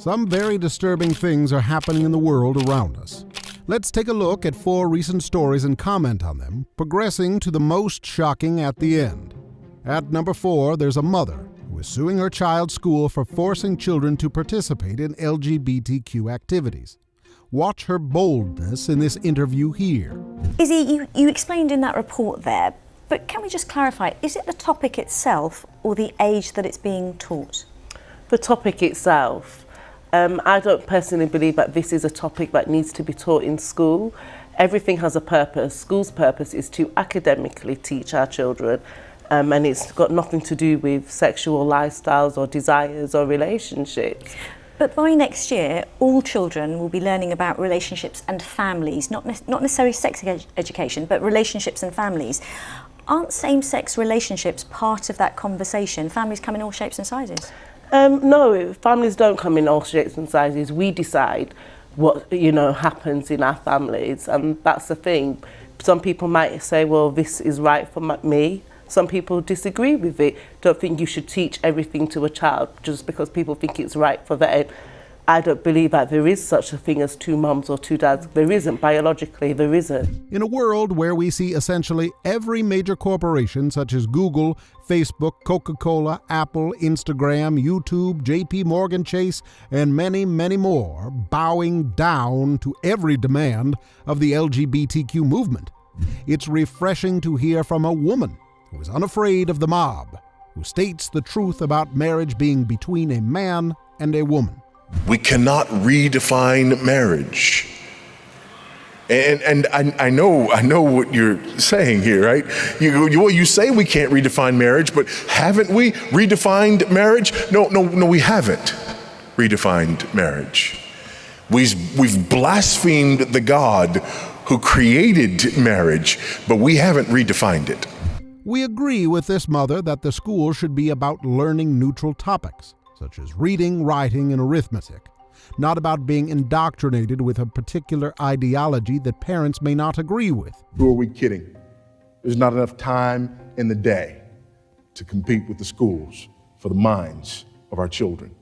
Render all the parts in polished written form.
Some very disturbing things are happening in the world around us. Let's take a look at 4 recent stories and comment on them, progressing to the most shocking at the end. At number 4, there's a mother who is suing her child's school for forcing children to participate in LGBTQ activities. Watch her boldness in this interview here. Izzy, you explained in that report there, but can we just clarify, is it the topic itself or the age that it's being taught? The topic itself. I don't personally believe that this is a topic that needs to be taught in school. Everything has a purpose. School's purpose is to academically teach our children, and it's got nothing to do with sexual lifestyles or desires or relationships. But by next year, all children will be learning about relationships and families, not necessarily sex education, but relationships and families. Aren't same-sex relationships part of that conversation? Families come in all shapes and sizes. No, families don't come in all shapes and sizes. We decide what happens in our families, and that's the thing. Some people might say, well, this is right for me. Some people disagree with it. Don't think you should teach everything to a child just because people think it's right for them. I don't believe that there is such a thing as 2 mums or 2 dads. There isn't. Biologically, there isn't. In a world where we see essentially every major corporation such as Google, Facebook, Coca-Cola, Apple, Instagram, YouTube, JP Morgan Chase, and many, many more bowing down to every demand of the LGBTQ movement, it's refreshing to hear from a woman who is unafraid of the mob, who states the truth about marriage being between a man and a woman. We cannot redefine marriage. And I know what you're saying here, right? You say we can't redefine marriage, but haven't we redefined marriage? No, we haven't redefined marriage. We've blasphemed the God who created marriage, but we haven't redefined it. We agree with this mother that the school should be about learning neutral topics, such as reading, writing, and arithmetic, not about being indoctrinated with a particular ideology that parents may not agree with. Who are we kidding? There's not enough time in the day to compete with the schools for the minds of our children.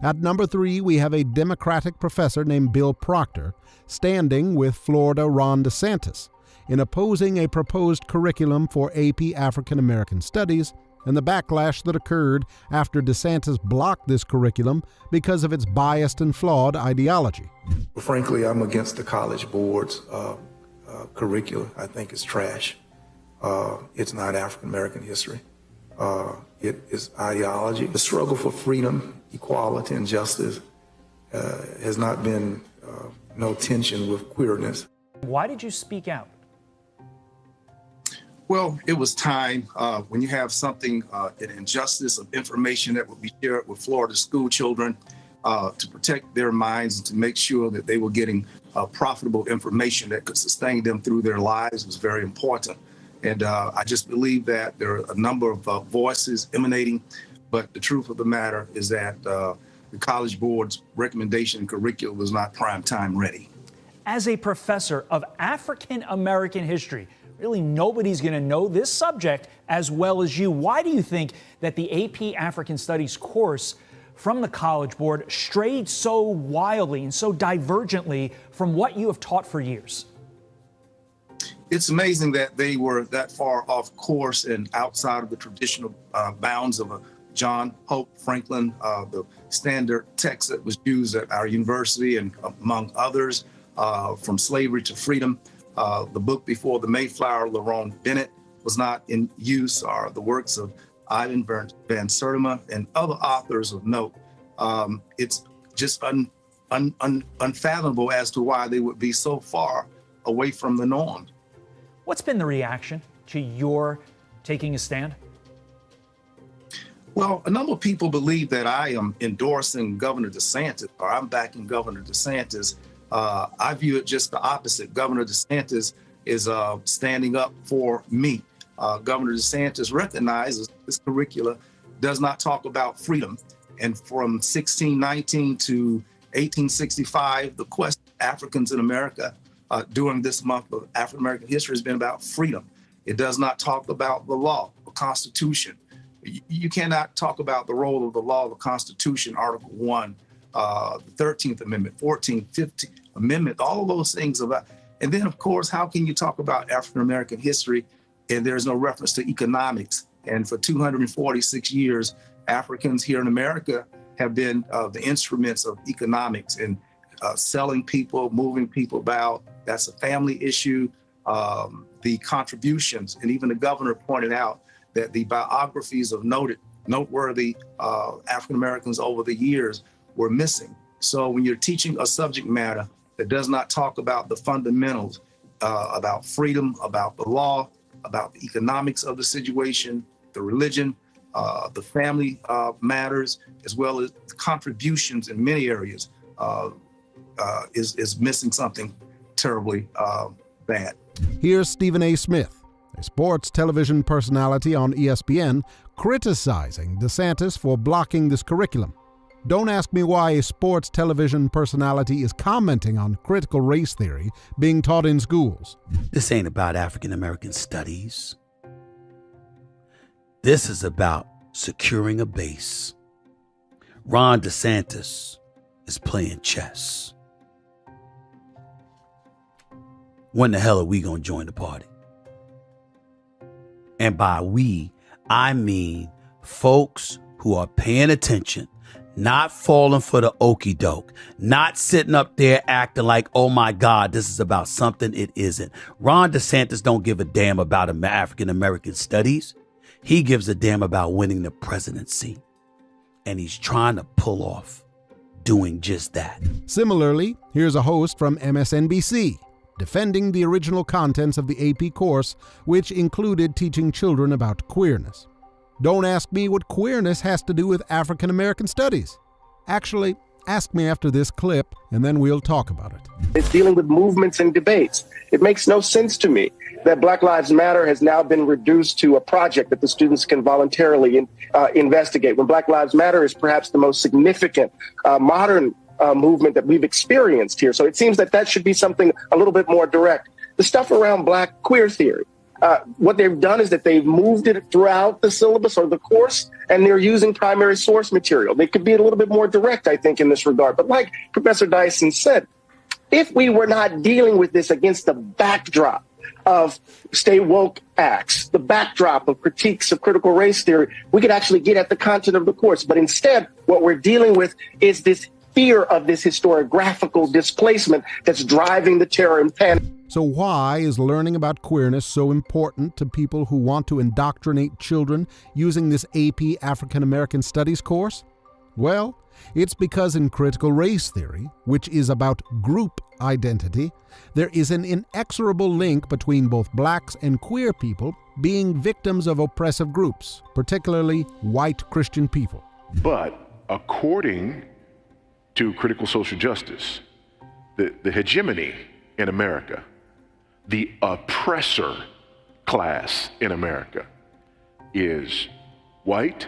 At number 3, we have a Democratic professor named Bill Proctor standing with Florida Ron DeSantis in opposing a proposed curriculum for AP African American Studies and the backlash that occurred after DeSantis blocked this curriculum because of its biased and flawed ideology. Frankly, I'm against the College Board's curricula. I think it's trash. It's not African American history. It is ideology. The struggle for freedom, equality, and justice has not been no tension with queerness. Why did you speak out? Well, it was time when you have something, an injustice of information that would be shared with Florida school children to protect their minds and to make sure that they were getting profitable information that could sustain them through their lives was very important. And I just believe that there are a number of voices emanating, but the truth of the matter is that the College Board's recommendation and curriculum was not prime time ready. As a professor of African American history, really nobody's going to know this subject as well as you. Why do you think that the AP African Studies course from the College Board strayed so wildly and so divergently from what you have taught for years? It's amazing that they were that far off course and outside of the traditional bounds of a John Hope Franklin, the standard text that was used at our university and among others, from slavery to freedom. The book Before the Mayflower, Lerone Bennett, was not in use, or the works of Ivan Van Sertima and other authors of note. It's just unfathomable as to why they would be so far away from the norm. What's been the reaction to your taking a stand? Well, a number of people believe that I am endorsing Governor DeSantis, or I'm backing Governor DeSantis. I view it just the opposite. Governor DeSantis is standing up for me. Governor DeSantis recognizes this curricula does not talk about freedom. And from 1619 to 1865, the quest of Africans in America during this month of African American history has been about freedom. It does not talk about the law, the Constitution. You cannot talk about the role of the law, the Constitution, Article 1, the 13th Amendment, 14th, 15th Amendment, all of those things about. And then, of course, how can you talk about African-American history and there's no reference to economics? And for 246 years, Africans here in America have been the instruments of economics and selling people, moving people about. That's a family issue. The contributions, and even the governor pointed out that the biographies of noteworthy African Americans over the years were missing. So when you're teaching a subject matter that does not talk about the fundamentals, about freedom, about the law, about the economics of the situation, the religion, the family matters, as well as contributions in many areas, is missing something terribly bad. Here's Stephen A. Smith, a sports television personality on ESPN, criticizing DeSantis for blocking this curriculum. Don't ask me why a sports television personality is commenting on critical race theory being taught in schools. This ain't about African American studies. This is about securing a base. Ron DeSantis is playing chess. When the hell are we going to join the party? And by we, I mean folks who are paying attention, not falling for the okie doke, not sitting up there acting like, oh my God, this is about something it isn't. Ron DeSantis don't give a damn about African American studies. He gives a damn about winning the presidency. And he's trying to pull off doing just that. Similarly, here's a host from MSNBC defending the original contents of the AP course, which included teaching children about queerness. Don't ask me what queerness has to do with African American studies. Actually, ask me after this clip, and then we'll talk about it. It's dealing with movements and debates. It makes no sense to me that Black Lives Matter has now been reduced to a project that the students can voluntarily investigate, when Black Lives Matter is perhaps the most significant modern movement that we've experienced here. So it seems that that should be something a little bit more direct. The stuff around Black queer theory, what they've done is that they've moved it throughout the syllabus or the course, and they're using primary source material. They could be a little bit more direct, I think, in this regard. But like Professor Dyson said, if we were not dealing with this against the backdrop of Stay Woke acts, the backdrop of critiques of critical race theory, we could actually get at the content of the course. But instead, what we're dealing with is this fear of this historiographical displacement that's driving the terror and panic. So why is learning about queerness so important to people who want to indoctrinate children using this AP African American Studies course? Well, it's because in critical race theory, which is about group identity, there is an inexorable link between both blacks and queer people being victims of oppressive groups, particularly white Christian people. But according to critical social justice, the hegemony in America, the oppressor class in America is white,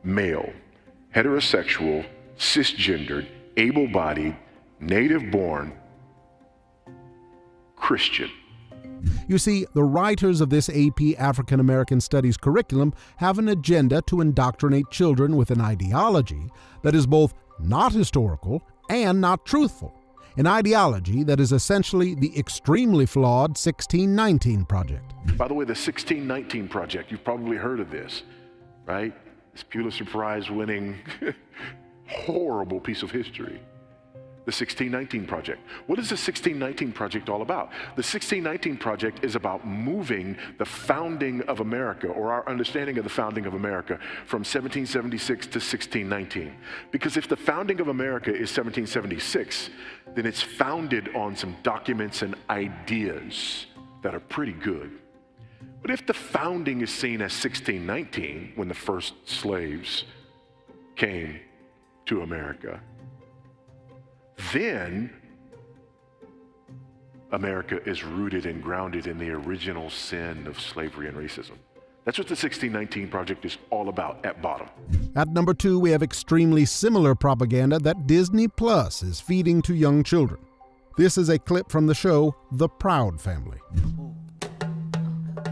male, heterosexual, cisgendered, able-bodied, native-born, Christian. You see, the writers of this AP African American Studies curriculum have an agenda to indoctrinate children with an ideology that is both not historical and not truthful. An ideology that is essentially the extremely flawed 1619 Project. By the way, the 1619 Project, you've probably heard of this, right? This Pulitzer Prize winning, horrible piece of history. The 1619 Project. What is the 1619 Project all about? The 1619 Project is about moving the founding of America, or our understanding of the founding of America, from 1776 to 1619. Because if the founding of America is 1776, then it's founded on some documents and ideas that are pretty good. But if the founding is seen as 1619, when the first slaves came to America, then America is rooted and grounded in the original sin of slavery and racism. That's what the 1619 Project is all about at bottom. At number 2, we have extremely similar propaganda that Disney Plus is feeding to young children. This is a clip from the show The Proud Family.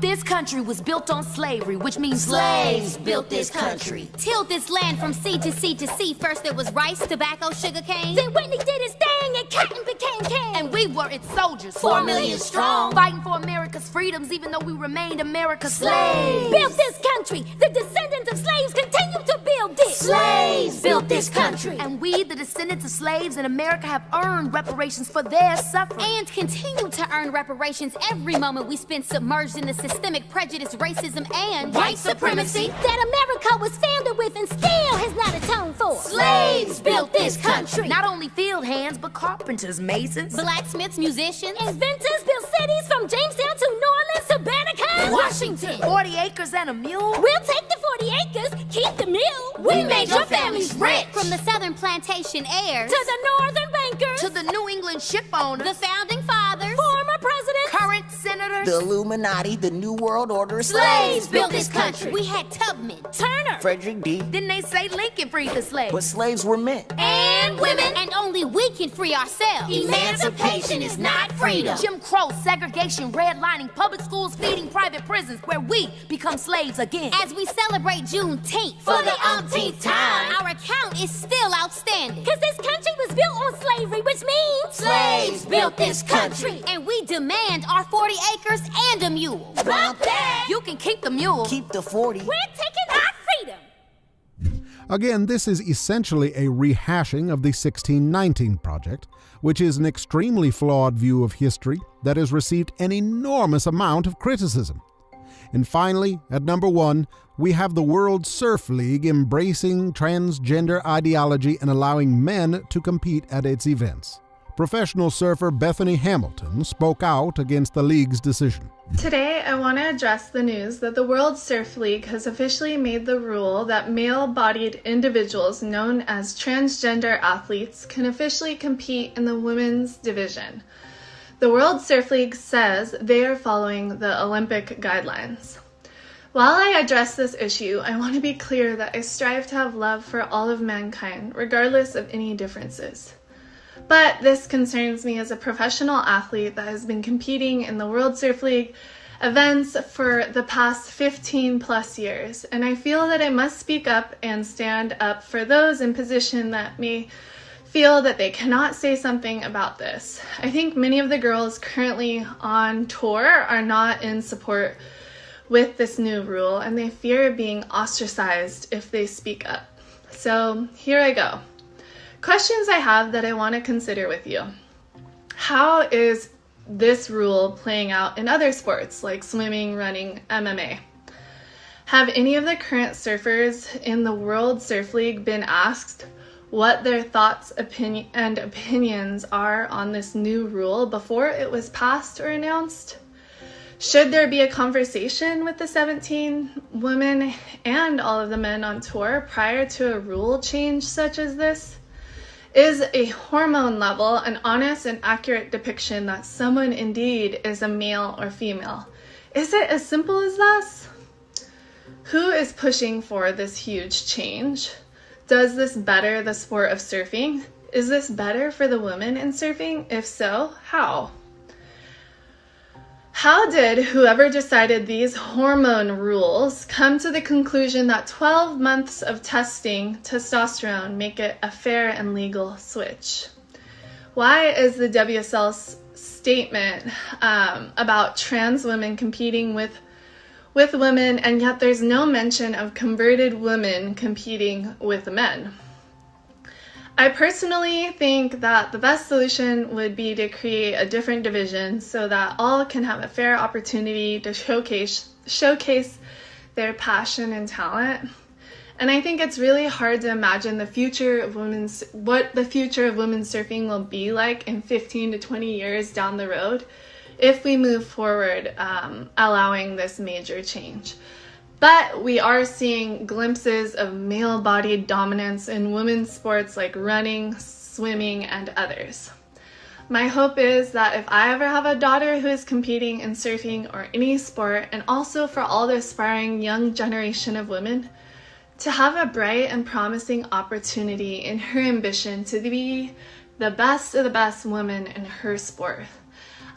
this country was built on slavery, which means slaves built this country. Tilled this land from sea to sea to sea. First there was rice, tobacco, sugar cane. Then Whitney did his thing and cotton became king. And we were its soldiers, 4 million strong, fighting for America's freedoms, even though we remained America's slaves. Built this country. The descendants of slaves continue to build it. Slaves built this country. And we, the descendants of slaves in America, have earned reparations for their suffering. And continue to earn reparations every moment we spend submerged in the systemic prejudice, racism, and white supremacy that America was founded with and still has not atoned for. Slaves built this country. Not only field hands, but carpenters, masons, blacksmiths, musicians, inventors built cities from Jamestown to New Orleans to Banneker, Washington. 40 acres and a mule. We'll take the 40 acres, keep the mule. We made your families rich. From the southern plantation heirs to the northern bankers to the New England ship owners, the founding fathers, former presidents, current senators, the Illuminati, the New World Order. Slaves built this country. We had Tubman, Turner, Frederick D. Didn't they say Lincoln freed the slaves? But slaves were men. And women. And only we can free ourselves. Emancipation is not freedom. Jim Crow, segregation, redlining, public schools feeding private prisons, where we become slaves again. As we celebrate Juneteenth for the umpteenth time, our account is still outstanding. Because this country was built on slavery, which means slaves built this country. And we demand our 40 acres and a mule. Bump that! You can keep the mule. Keep the 40. We're taking our freedom. Again, this is essentially a rehashing of the 1619 Project, which is an extremely flawed view of history that has received an enormous amount of criticism. And finally, at number 1, we have the World Surf League embracing transgender ideology and allowing men to compete at its events. Professional surfer Bethany Hamilton spoke out against the league's decision. Today, I want to address the news that the World Surf League has officially made the rule that male-bodied individuals known as transgender athletes can officially compete in the women's division. The World Surf League says they are following the Olympic guidelines. While I address this issue, I want to be clear that I strive to have love for all of mankind, regardless of any differences. But this concerns me as a professional athlete that has been competing in the World Surf League events for the past 15 plus years, and I feel that I must speak up and stand up for those in position that may feel that they cannot say something about this. I think many of the girls currently on tour are not in support with this new rule, and they fear being ostracized if they speak up. So here I go. Questions I have that I want to consider with you. How is this rule playing out in other sports like swimming, running, MMA? Have any of the current surfers in the World Surf League been asked what their thoughts and opinions are on this new rule before it was passed or announced? Should there be a conversation with the 17 women and all of the men on tour prior to a rule change such as this? Is a hormone level an honest and accurate depiction that someone indeed is a male or female? Is it as simple as this? Who is pushing for this huge change? Does this better the sport of surfing? Is this better for the women in surfing? If so, how? How did whoever decided these hormone rules come to the conclusion that 12 months of testing testosterone make it a fair and legal switch? Why is the WSL's statement about trans women competing with women, and yet there's no mention of converted women competing with men? I personally think that the best solution would be to create a different division so that all can have a fair opportunity to showcase their passion and talent. And I think it's really hard to imagine what the future of women's surfing will be like in 15 to 20 years down the road if we move forward allowing this major change. But we are seeing glimpses of male-bodied dominance in women's sports like running, swimming, and others. My hope is that if I ever have a daughter who is competing in surfing or any sport, and also for all the aspiring young generation of women, to have a bright and promising opportunity in her ambition to be the best of the best woman in her sport.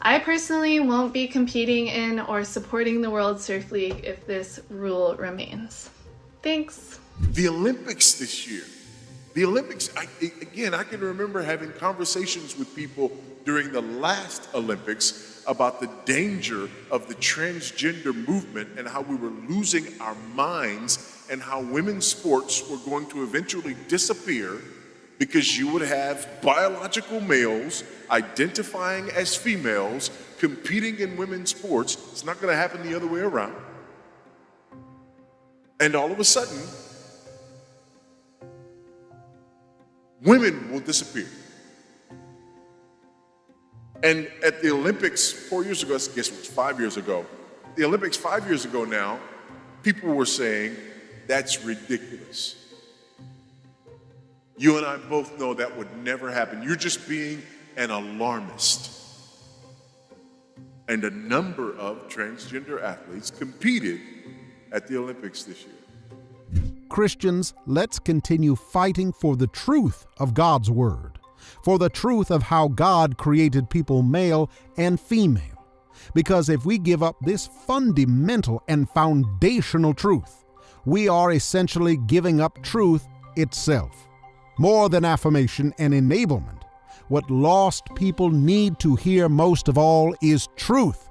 I personally won't be competing in or supporting the World Surf League if this rule remains. Thanks. The Olympics this year. The Olympics, I can remember having conversations with people during the last Olympics about the danger of the transgender movement and how we were losing our minds and how women's sports were going to eventually disappear because you would have biological males identifying as females competing in women's sports. It's not going to happen the other way around. And all of a sudden, women will disappear. And at the Olympics 4 years ago, I guess it was 5 years ago, the Olympics 5 years ago now, people were saying, that's ridiculous. You and I both know that would never happen. You're just being an alarmist. And a number of transgender athletes competed at the Olympics this year. Christians, let's continue fighting for the truth of God's Word, for the truth of how God created people male and female. Because if we give up this fundamental and foundational truth, we are essentially giving up truth itself. More than affirmation and enablement, what lost people need to hear most of all is truth,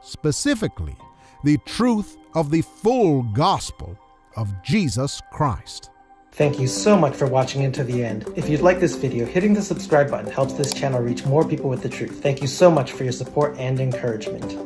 specifically the truth of the full gospel of Jesus Christ. Thank you so much for watching until the end. If you'd like this video, hitting the subscribe button helps this channel reach more people with the truth. Thank you so much for your support and encouragement.